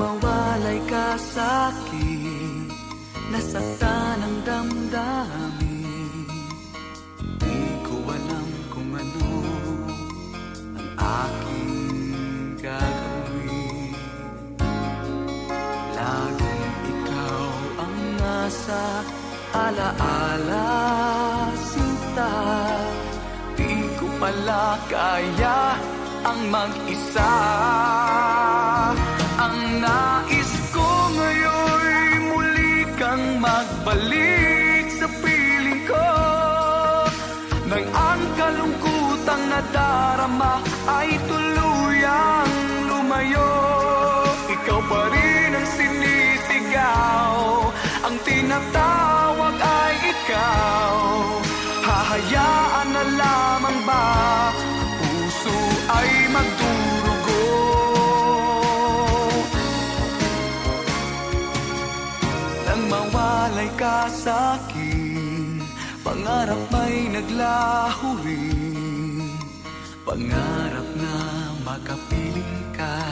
mawalay ka sa'kin, nasaktan ang damdamin. Di ko alam kung ano ang aking gagawin. Laging ikaw ang nasa alaala, sinta. Di ko pala kaya ang mag-isa. Ang nais ko ngayon'y muli kang magbalik sa piling ko, nang ang kalungkutang nadarama ay tuluyang lumayo. Ikaw pa rin ang sinisigaw, ang tinatawag ay ikaw. Hahayaan na lamang ba puso ay magdurugo? Nang mawalay ka sa'kin, pangarap may naglaho rin. Pangarap na makapiling ka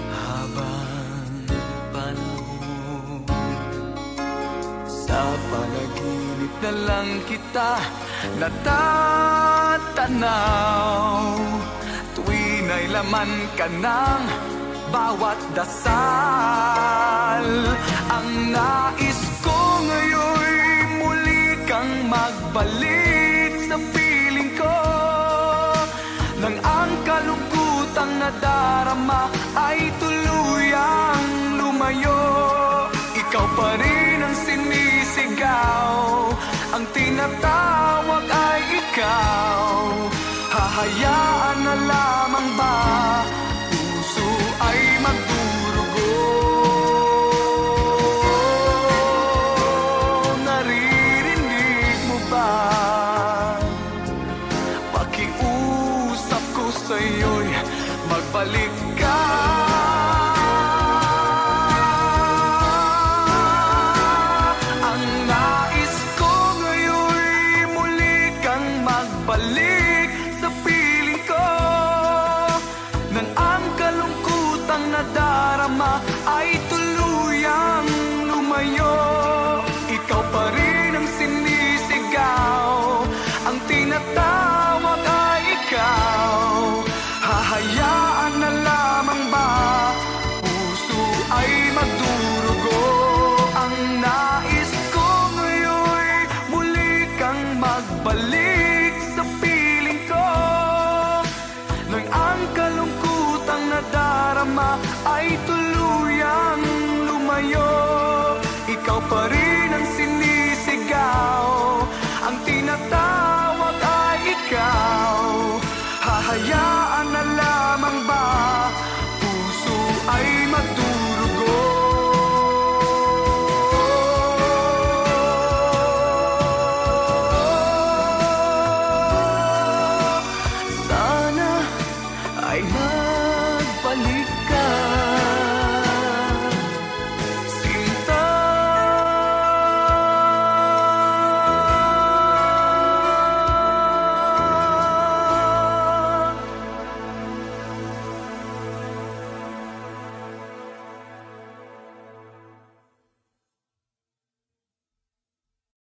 habang panahon. Sa panaginip na lang kita natatanaw, tuwin ay laman ka ng bawat dasal. Ang nais ko ngayon'y muli kang magbalik sa piling ko, nang ang kalungkutang nadarama ay tuluyang lumayo. Ikaw pa rin ang sinisigaw, ang tinatawag ay ikaw. Hahayaan na lamang ba puso ay magdurugo? Naririnig mo ba? Pakiusap ko sa'yo'y magbalik ka. Ang nais ko ngayon'y muli kang magbalik sa piling ko, nang ang kalungkutang nadarama ay tuluyang lumayo. Ikaw pa rin ang sinisigaw, ang tinatawag ay ikaw. Hahayaan na lamang ba puso ay magdurugo? Ang nais ko ngayon'y muli kang magbalik sa piling ko, nang ang kalungkutang nadarama ay tuluyang lumayo. Ikaw pa rin ang sinisigaw, ang tinatawag ay ikaw.